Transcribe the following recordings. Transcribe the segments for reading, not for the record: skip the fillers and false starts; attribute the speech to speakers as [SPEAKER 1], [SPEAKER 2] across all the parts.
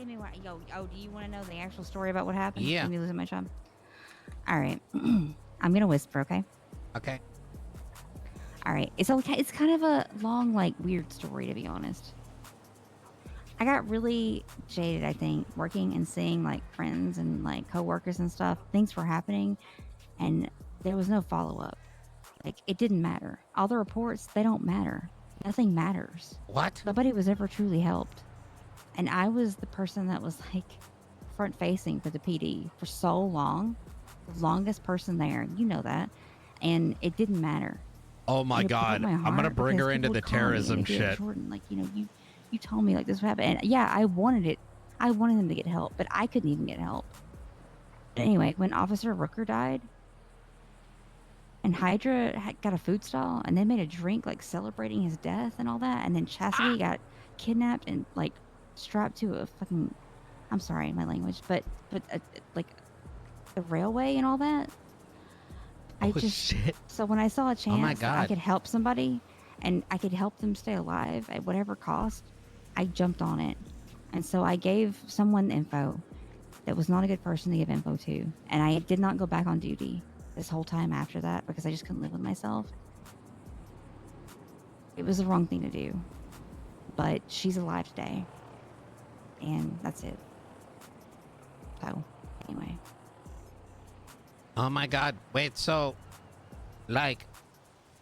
[SPEAKER 1] Give me what? Yo, oh, do you want to know the actual story about what happened?
[SPEAKER 2] Yeah.
[SPEAKER 1] Me losing my job. All right, I'm gonna whisper, okay?
[SPEAKER 2] Okay.
[SPEAKER 1] All right, it's okay. It's kind of a long, like, weird story, to be honest. I got really jaded, I think, working and seeing like friends and like coworkers and stuff. Things were happening, and there was no follow up. Like, it didn't matter. All the reports, they don't matter. Nothing matters.
[SPEAKER 2] What?
[SPEAKER 1] Nobody was ever truly helped. And I was the person that was like front facing for the PD for so long, the longest person there. You know that. And it didn't matter.
[SPEAKER 2] Oh my
[SPEAKER 1] And it broke
[SPEAKER 2] God.
[SPEAKER 1] my
[SPEAKER 2] I'm gonna
[SPEAKER 1] heart
[SPEAKER 2] bring
[SPEAKER 1] because
[SPEAKER 2] her into
[SPEAKER 1] people
[SPEAKER 2] the
[SPEAKER 1] would call me and
[SPEAKER 2] terrorism
[SPEAKER 1] they'd be like,
[SPEAKER 2] shit.
[SPEAKER 1] Jordan, like, you told me like this would happen. And yeah, I wanted it. I wanted them to get help, but I couldn't even get help. But anyway, when Officer Rooker died, and Hydra got a food stall, and they made a drink like celebrating his death and all that, and then Chastity got kidnapped and like strapped to a fucking, I'm sorry my language, but like the railway and all that. I
[SPEAKER 2] Oh
[SPEAKER 1] just
[SPEAKER 2] shit.
[SPEAKER 1] so when I saw a
[SPEAKER 2] Oh my
[SPEAKER 1] chance that I
[SPEAKER 2] God.
[SPEAKER 1] could help somebody and I could help them stay alive at whatever cost, I jumped on it. And so I gave someone info that was not a good person to give info to, and I did not go back on duty this whole time after that because I just couldn't live with myself. It was the wrong thing to do, but she's alive today, and that's it. So, anyway.
[SPEAKER 2] Oh my God. Wait, so like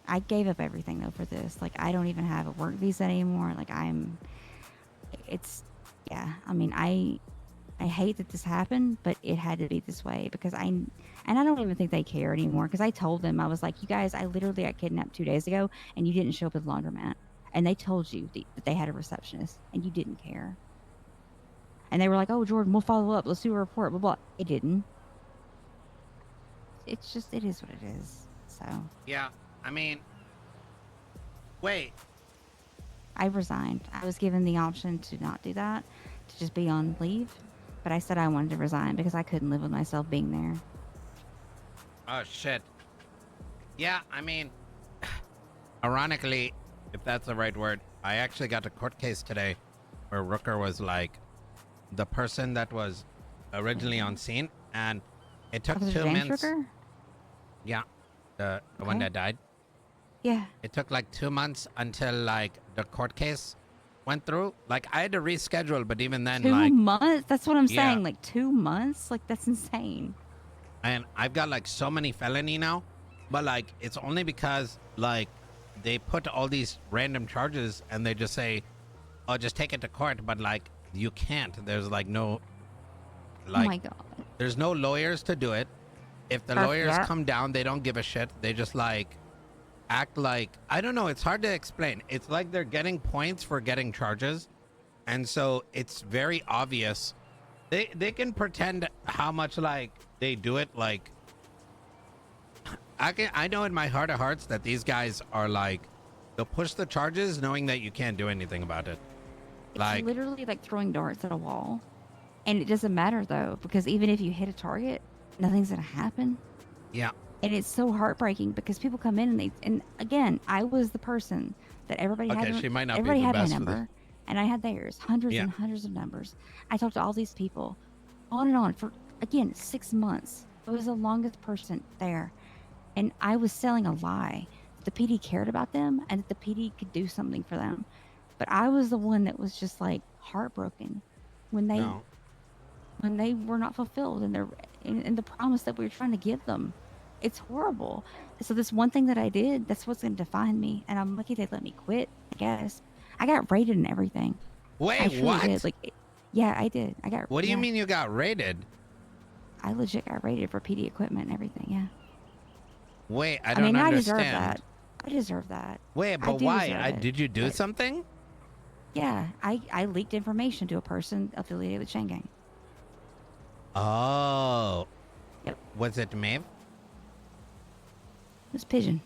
[SPEAKER 1] I gave up everything though for this. Like, I don't even have a work visa anymore. Like, it's, yeah. I mean, I hate that this happened, but it had to be this way because and I don't even think they care anymore because I told them, I was like, you guys, I literally got kidnapped 2 days ago and you didn't show up at the laundromat. And they told you that they had a receptionist and you didn't care. And they were like, oh, Jordan, we'll follow up. Let's do a report, blah, blah. It didn't. It's just, it is what it is. So
[SPEAKER 2] yeah, I mean, wait.
[SPEAKER 1] I resigned. I was given the option to not do that, to just be on leave. But I said I wanted to resign because I couldn't live with myself being there.
[SPEAKER 2] Oh shit. Yeah, I mean, ironically, if that's the right word, I actually got a court case today where Rooker was like the person that was originally on scene, and it took
[SPEAKER 1] Officer
[SPEAKER 2] 2
[SPEAKER 1] James
[SPEAKER 2] months.
[SPEAKER 1] Rooker?
[SPEAKER 2] Yeah, the one
[SPEAKER 1] Okay.
[SPEAKER 2] that died.
[SPEAKER 1] Yeah.
[SPEAKER 2] It took like 2 months until like the court case went through. Like I had to reschedule, but even then,
[SPEAKER 1] 2 months? That's what I'm
[SPEAKER 2] yeah,
[SPEAKER 1] saying. Like 2 months? Like, that's insane.
[SPEAKER 2] and I've got like so many felony now, but like it's only because like they put all these random charges and they just say, "Oh, just take it to court," but like you can't. There's like no,
[SPEAKER 1] Oh
[SPEAKER 2] like
[SPEAKER 1] my god.
[SPEAKER 2] there's no lawyers to do it. If the lawyers
[SPEAKER 1] Yeah.
[SPEAKER 2] come down, they don't give a shit. They just like act like, I don't know. It's hard to explain. It's like they're getting points for getting charges, and so it's very obvious. They can pretend how much like they do it. Like I know in my heart of hearts that these guys are like, they'll push the charges knowing that you can't do anything about it.
[SPEAKER 1] It's
[SPEAKER 2] Like,
[SPEAKER 1] literally like throwing darts at a wall. And it doesn't matter though, because even if you hit a target, nothing's gonna happen.
[SPEAKER 2] yeah,
[SPEAKER 1] And it's so heartbreaking because people come in and again, I was the person that everybody
[SPEAKER 2] okay,
[SPEAKER 1] had.
[SPEAKER 2] she might not be
[SPEAKER 1] Everybody
[SPEAKER 2] the
[SPEAKER 1] had my
[SPEAKER 2] best for this.
[SPEAKER 1] number, and I had theirs. Hundreds
[SPEAKER 2] Yeah.
[SPEAKER 1] and hundreds of numbers. I talked to all these people, on and on for again 6 months. I was the longest person there, and I was selling a lie that the PD cared about them and that the PD could do something for them. But I was the one that was just like heartbroken when they
[SPEAKER 2] No,
[SPEAKER 1] when they were not fulfilled in their in the promise that we were trying to give them. It's horrible. So this one thing that I did, that's what's going to define me, and I'm lucky they let me quit. I guess I got rated and everything. I
[SPEAKER 2] wait,
[SPEAKER 1] truly did.
[SPEAKER 2] what?
[SPEAKER 1] Like, yeah, I did. I got.
[SPEAKER 2] What do you
[SPEAKER 1] Yeah,
[SPEAKER 2] mean you got raided?
[SPEAKER 1] I legit got rated for PD equipment and everything. Yeah.
[SPEAKER 2] Wait, I
[SPEAKER 1] I
[SPEAKER 2] don't
[SPEAKER 1] mean, I
[SPEAKER 2] understand.
[SPEAKER 1] deserve that. I deserve that.
[SPEAKER 2] Wait,
[SPEAKER 1] I
[SPEAKER 2] but
[SPEAKER 1] do
[SPEAKER 2] why?
[SPEAKER 1] deserve it,
[SPEAKER 2] Did you do
[SPEAKER 1] but-
[SPEAKER 2] something?
[SPEAKER 1] Yeah, I leaked information to a person affiliated with Chain Gang.
[SPEAKER 2] Oh.
[SPEAKER 1] Yep.
[SPEAKER 2] Was it Maeve?
[SPEAKER 1] It was Pigeon.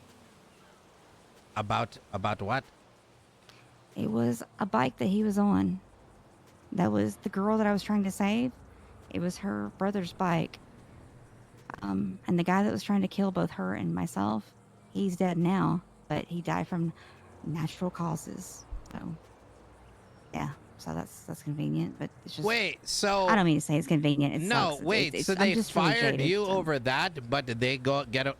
[SPEAKER 2] About what?
[SPEAKER 1] It was a bike that he was on. That was the girl that I was trying to save. It was her brother's bike. And the guy that was trying to kill both her and myself, he's dead now, but he died from natural causes. So, yeah. so that's convenient. But it's just
[SPEAKER 2] Wait,
[SPEAKER 1] I
[SPEAKER 2] so
[SPEAKER 1] don't mean to say it's convenient. It
[SPEAKER 2] no,
[SPEAKER 1] sucks.
[SPEAKER 2] wait. So
[SPEAKER 1] I'm
[SPEAKER 2] they
[SPEAKER 1] just really
[SPEAKER 2] fired
[SPEAKER 1] jaded.
[SPEAKER 2] you
[SPEAKER 1] So.
[SPEAKER 2] over that, but did they go get a?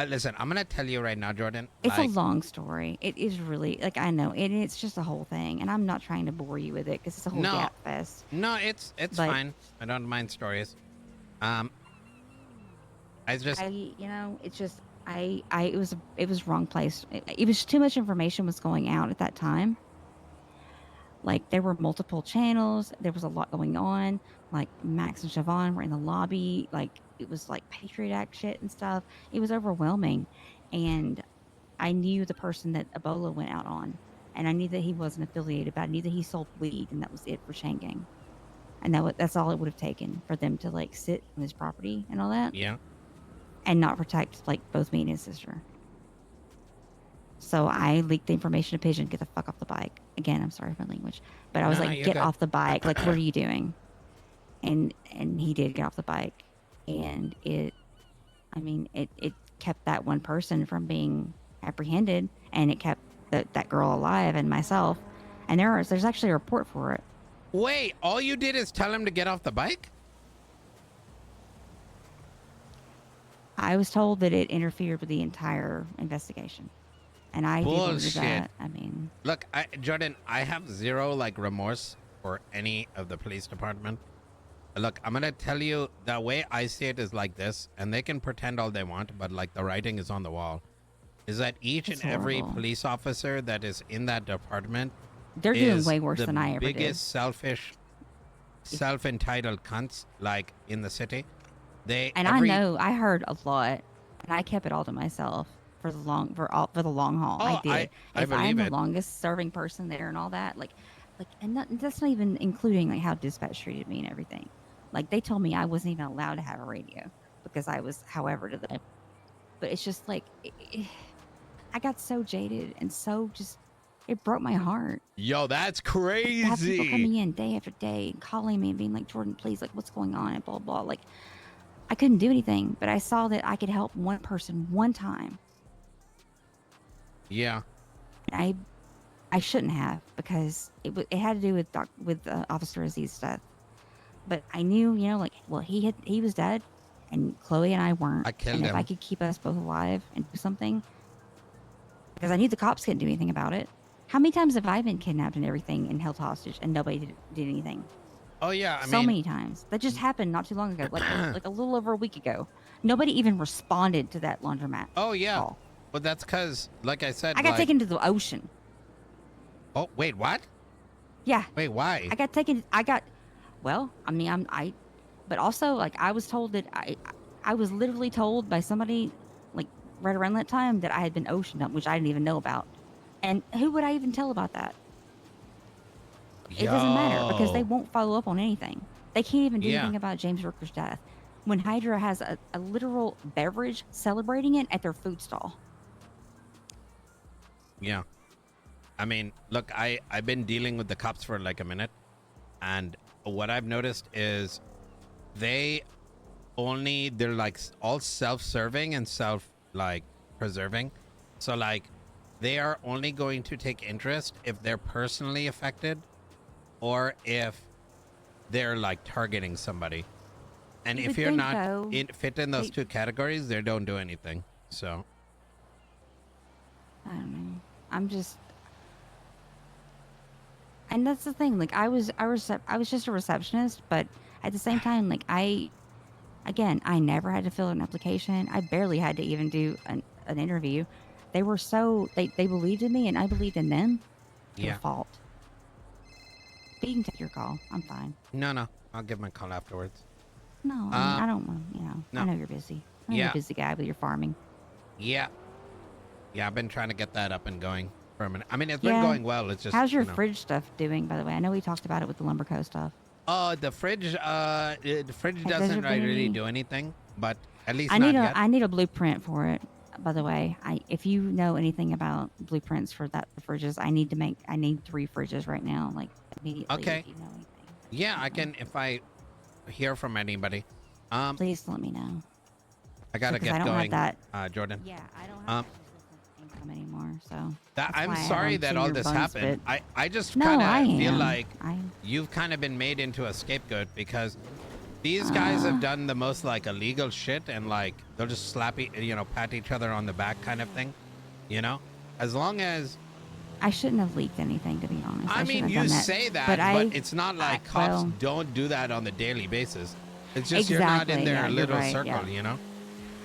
[SPEAKER 2] Listen, I'm gonna tell you right now, Jordan.
[SPEAKER 1] It's a
[SPEAKER 2] Like,
[SPEAKER 1] long story. It is really like I know, and it's just a whole thing. And I'm not trying to bore you with it because it's a whole
[SPEAKER 2] no,
[SPEAKER 1] gap fest.
[SPEAKER 2] no, it's
[SPEAKER 1] But
[SPEAKER 2] fine. I don't mind stories. Um, I just
[SPEAKER 1] it's just it was wrong place. It was too much information was going out at that time. Like there were multiple channels. There was a lot going on. Like Max and Siobhan were in the lobby. Like it was like Patriot Act shit and stuff. It was overwhelming, and I knew the person that Ebola went out on, and I knew that he wasn't affiliated, but I knew that he sold weed, and that was it for Chain Gang. And that's all it would have taken for them to like sit on his property and all that,
[SPEAKER 2] yeah.
[SPEAKER 1] and not protect like both me and his sister. So I leaked the information to Pigeon, get the fuck off the bike. Again, I'm sorry for my language, but I was
[SPEAKER 2] No,
[SPEAKER 1] like,
[SPEAKER 2] you're
[SPEAKER 1] get
[SPEAKER 2] good.
[SPEAKER 1] off the bike. Like, what are you doing? And he did get off the bike, and it kept that one person from being apprehended, and it kept that girl alive and myself. And there's actually a report for it.
[SPEAKER 2] Wait, all you did is tell him to get off the bike?
[SPEAKER 1] I was told that it interfered with the entire investigation, and I do believe
[SPEAKER 2] Bullshit.
[SPEAKER 1] that. I mean,
[SPEAKER 2] Look, Jordan, I have zero like remorse for any of the police department. Look, I'm gonna tell you the way I see it is like this, and they can pretend all they want, but like the writing is on the wall. Is that each
[SPEAKER 1] it's
[SPEAKER 2] and every
[SPEAKER 1] horrible.
[SPEAKER 2] police officer that is in that department
[SPEAKER 1] They're doing
[SPEAKER 2] is
[SPEAKER 1] way worse
[SPEAKER 2] the
[SPEAKER 1] than I ever did.
[SPEAKER 2] biggest selfish, self-entitled cunts like in the city. They
[SPEAKER 1] And
[SPEAKER 2] every
[SPEAKER 1] I know I heard a lot, and I kept it all to myself for the long haul. I
[SPEAKER 2] oh
[SPEAKER 1] did.
[SPEAKER 2] I
[SPEAKER 1] If I'm
[SPEAKER 2] believe
[SPEAKER 1] the
[SPEAKER 2] it.
[SPEAKER 1] longest serving person there and all that, that's not even including like how dispatch treated me and everything. Like they told me I wasn't even allowed to have a radio because I was, however, to them. But it's just like I got so jaded and so just it broke my heart
[SPEAKER 2] Yo, that's
[SPEAKER 1] to have people
[SPEAKER 2] crazy.
[SPEAKER 1] coming in day after day and calling me and being like, Jordan, please, like, what's going on and blah blah. Like I couldn't do anything, but I saw that I could help one person one time.
[SPEAKER 2] Yeah.
[SPEAKER 1] And I shouldn't have because it had to do with Officer Aziz's death. But I knew, like, well, he was dead, and Chloe and I weren't.
[SPEAKER 2] I killed
[SPEAKER 1] And if I
[SPEAKER 2] him.
[SPEAKER 1] could keep us both alive and do something, because I knew the cops couldn't do anything about it. How many times have I been kidnapped and everything and held hostage and nobody did anything?
[SPEAKER 2] Oh yeah, I
[SPEAKER 1] So
[SPEAKER 2] mean,
[SPEAKER 1] many times. That just happened not too long ago, like a little over a week ago. Nobody even responded to that laundromat
[SPEAKER 2] oh yeah.
[SPEAKER 1] call.
[SPEAKER 2] But that's because, like I said,
[SPEAKER 1] I got
[SPEAKER 2] like,
[SPEAKER 1] taken to the ocean.
[SPEAKER 2] oh wait, what?
[SPEAKER 1] Yeah,
[SPEAKER 2] Wait, why?
[SPEAKER 1] I got taken. Well, I mean, but also like I was told that I was literally told by somebody like right around that time that I had been oceaned up, which I didn't even know about. And who would I even tell about that? It doesn't matter because they
[SPEAKER 2] Yo.
[SPEAKER 1] won't follow up on anything. They can't even do
[SPEAKER 2] Yeah.
[SPEAKER 1] anything about James Rooker's death. When Hydra has a literal beverage celebrating it at their food stall.
[SPEAKER 2] Yeah. I mean, look, I've been dealing with the cops for like a minute, and what I've noticed is they're like all self-serving and self like preserving. So like they are only going to take interest if they're personally affected or if they're like targeting somebody. And
[SPEAKER 1] You
[SPEAKER 2] if
[SPEAKER 1] would
[SPEAKER 2] you're
[SPEAKER 1] think,
[SPEAKER 2] not
[SPEAKER 1] though,
[SPEAKER 2] fit in those
[SPEAKER 1] they,
[SPEAKER 2] two categories, they don't do anything. So
[SPEAKER 1] I don't know. I'm just, and that's the thing. Like I was just a receptionist, but at the same time, like I never had to fill an application. I barely had to even do an interview. They were they believed in me and I believed in them to a
[SPEAKER 2] yeah.
[SPEAKER 1] fault. But you can take your call. I'm fine.
[SPEAKER 2] No, I'll give my call afterwards.
[SPEAKER 1] No, I mean
[SPEAKER 2] Um,
[SPEAKER 1] I don't want.
[SPEAKER 2] no.
[SPEAKER 1] I know you're busy. I know you're
[SPEAKER 2] Yeah.
[SPEAKER 1] a busy guy with your farming.
[SPEAKER 2] Yeah. Yeah, I've been trying to get that up and going for a minute. I mean, it's been
[SPEAKER 1] Yeah.
[SPEAKER 2] going well. It's just,
[SPEAKER 1] How's your fridge stuff doing, by the way? I know we talked about it with the Lumberco stuff.
[SPEAKER 2] Oh, the fridge
[SPEAKER 1] Has
[SPEAKER 2] doesn't
[SPEAKER 1] there been
[SPEAKER 2] really
[SPEAKER 1] any?
[SPEAKER 2] do anything, but at least not yet.
[SPEAKER 1] I need a blueprint for it. By the way, if you know anything about blueprints for the fridges, I need 3 fridges right now, like immediately.
[SPEAKER 2] Okay.
[SPEAKER 1] If you know anything,
[SPEAKER 2] Yeah, I
[SPEAKER 1] let me know.
[SPEAKER 2] can if I hear from anybody. Um,
[SPEAKER 1] Please let me know
[SPEAKER 2] I gotta
[SPEAKER 1] because I
[SPEAKER 2] get
[SPEAKER 1] don't have
[SPEAKER 2] going,
[SPEAKER 1] that.
[SPEAKER 2] Jordan.
[SPEAKER 1] Yeah, I don't have
[SPEAKER 2] Um,
[SPEAKER 1] that consistent them anymore. So
[SPEAKER 2] That
[SPEAKER 1] that's
[SPEAKER 2] I'm
[SPEAKER 1] why I
[SPEAKER 2] sorry
[SPEAKER 1] have
[SPEAKER 2] that all this happened. I just
[SPEAKER 1] no,
[SPEAKER 2] kind
[SPEAKER 1] I
[SPEAKER 2] of feel
[SPEAKER 1] am.
[SPEAKER 2] like
[SPEAKER 1] I
[SPEAKER 2] you've kind of been made into a scapegoat because these guys
[SPEAKER 1] uh
[SPEAKER 2] have done the most like illegal shit, and like they'll just slap pat each other on the back kind of thing, you know? As long as
[SPEAKER 1] I shouldn't have leaked anything, to be honest.
[SPEAKER 2] I
[SPEAKER 1] I
[SPEAKER 2] mean,
[SPEAKER 1] shouldn't have
[SPEAKER 2] you
[SPEAKER 1] done that.
[SPEAKER 2] say
[SPEAKER 1] But
[SPEAKER 2] that, but it's not like cops
[SPEAKER 1] well,
[SPEAKER 2] don't do that on the daily basis. It's just you're not in
[SPEAKER 1] exactly.
[SPEAKER 2] their
[SPEAKER 1] Yeah, you're
[SPEAKER 2] little
[SPEAKER 1] right.
[SPEAKER 2] circle,
[SPEAKER 1] Yeah.
[SPEAKER 2] you know?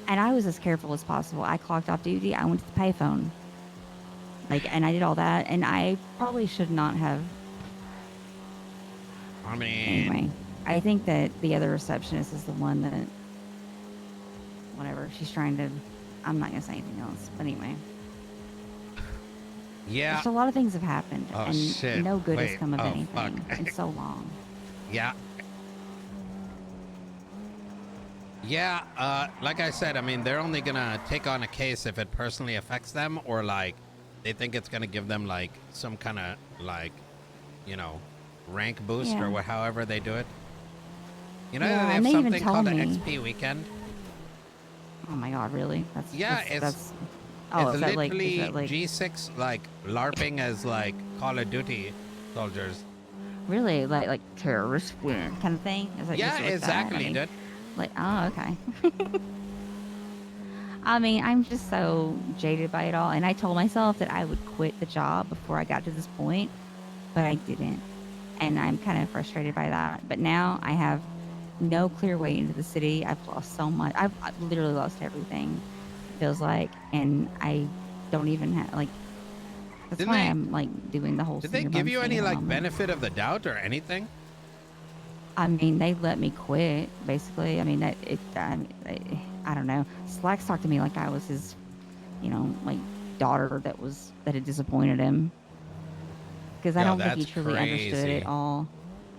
[SPEAKER 1] And I was as careful as possible. I clocked off duty. I went to the payphone. And I did all that. And I probably should not have.
[SPEAKER 2] I mean,
[SPEAKER 1] Anyway, I think that the other receptionist is the one that, whatever, she's trying to. I'm not going to say anything else. But anyway,
[SPEAKER 2] yeah.
[SPEAKER 1] just a lot of things have happened.
[SPEAKER 2] Oh
[SPEAKER 1] And
[SPEAKER 2] shit.
[SPEAKER 1] no good has
[SPEAKER 2] Wait.
[SPEAKER 1] come of
[SPEAKER 2] Oh fuck.
[SPEAKER 1] anything in so long.
[SPEAKER 2] Yeah. Yeah, like I said, I mean, they're only gonna take on a case if it personally affects them, or like they think it's gonna give them like some kind of like, you know, rank boost
[SPEAKER 1] Yeah.
[SPEAKER 2] or however they do it. You know,
[SPEAKER 1] Yeah,
[SPEAKER 2] they
[SPEAKER 1] and
[SPEAKER 2] have
[SPEAKER 1] they even
[SPEAKER 2] something
[SPEAKER 1] tell
[SPEAKER 2] called the
[SPEAKER 1] me.
[SPEAKER 2] XP weekend.
[SPEAKER 1] Oh my God, really?
[SPEAKER 2] Yeah,
[SPEAKER 1] That's. Oh,
[SPEAKER 2] it's
[SPEAKER 1] is that
[SPEAKER 2] literally
[SPEAKER 1] like
[SPEAKER 2] G6 like LARPing as like Call of Duty soldiers.
[SPEAKER 1] really like terrorist weird kind of thing? Is it
[SPEAKER 2] Yeah,
[SPEAKER 1] just like that? I
[SPEAKER 2] exactly,
[SPEAKER 1] mean,
[SPEAKER 2] dude.
[SPEAKER 1] oh, okay. I mean, I'm just so jaded by it all, and I told myself that I would quit the job before I got to this point, but I didn't, and I'm kind of frustrated by that. But now I have no clear way into the city. I've lost so much. I've literally lost everything. It feels like, and I don't even have like. That's
[SPEAKER 2] Didn't
[SPEAKER 1] why
[SPEAKER 2] they
[SPEAKER 1] I'm like doing the whole
[SPEAKER 2] did they
[SPEAKER 1] senior
[SPEAKER 2] give
[SPEAKER 1] buns
[SPEAKER 2] you
[SPEAKER 1] thing
[SPEAKER 2] any
[SPEAKER 1] at the
[SPEAKER 2] like
[SPEAKER 1] moment.
[SPEAKER 2] benefit of the doubt or anything?
[SPEAKER 1] I mean, they let me quit, basically. I mean, I don't know. Slacks talked to me like I was his, like daughter that had disappointed him. Because I
[SPEAKER 2] Yo,
[SPEAKER 1] don't think he
[SPEAKER 2] that's
[SPEAKER 1] truly understood it
[SPEAKER 2] crazy.
[SPEAKER 1] all.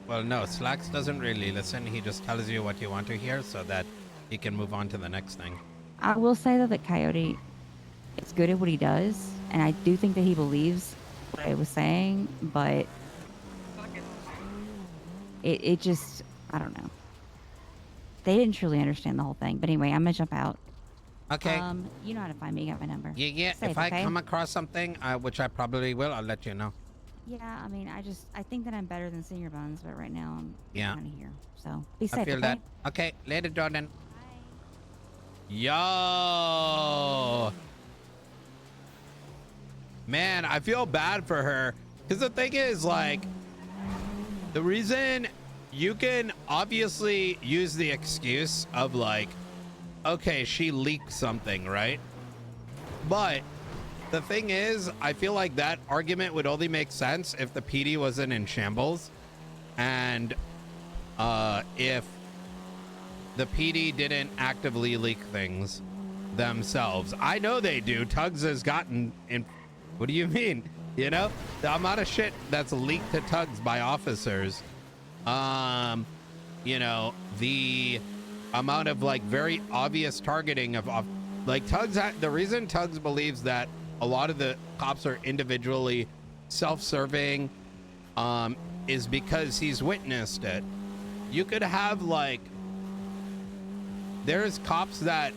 [SPEAKER 2] Well, no, Slacks doesn't really listen. He just tells you what you want to hear so that he can move on to the next thing.
[SPEAKER 1] I will say though that Coyote is good at what he does, and I do think that he believes what I was saying, but it just, I don't know. They didn't truly understand the whole thing. But anyway, I'm gonna jump out.
[SPEAKER 2] Okay.
[SPEAKER 1] You know how to find me. You got my number.
[SPEAKER 2] Yeah.
[SPEAKER 1] Safe,
[SPEAKER 2] If I
[SPEAKER 1] okay?
[SPEAKER 2] come across something, which I probably will, I'll let you know.
[SPEAKER 1] Yeah, I mean, I think that I'm better than Senior Buns, but right now I'm
[SPEAKER 2] Yeah.
[SPEAKER 1] kind of here. So be
[SPEAKER 2] I
[SPEAKER 1] safe,
[SPEAKER 2] feel
[SPEAKER 1] okay?
[SPEAKER 2] that. Okay. Later, Jordan.
[SPEAKER 1] Bye.
[SPEAKER 2] Yo. Man, I feel bad for her. Because the thing is, like, the reason you can obviously use the excuse of, like, okay, she leaked something, right? But the thing is, I feel like that argument would only make sense if the PD wasn't in shambles, and if the PD didn't actively leak things themselves. I know they do. Tugs has gotten in. What do you mean? You know, the amount of shit that's leaked to Tugs by officers. You know, the amount of like very obvious targeting of like Tugs. The reason Tugs believes that a lot of the cops are individually self-serving is because he's witnessed it. You could have like, there's cops that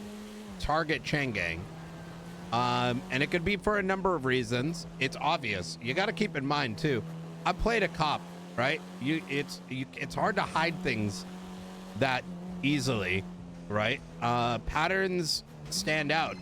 [SPEAKER 2] target Chain Gang, and it could be for a number of reasons. It's obvious. You got to keep in mind too. I played a cop, right? It's hard to hide things that easily, right? Patterns stand out.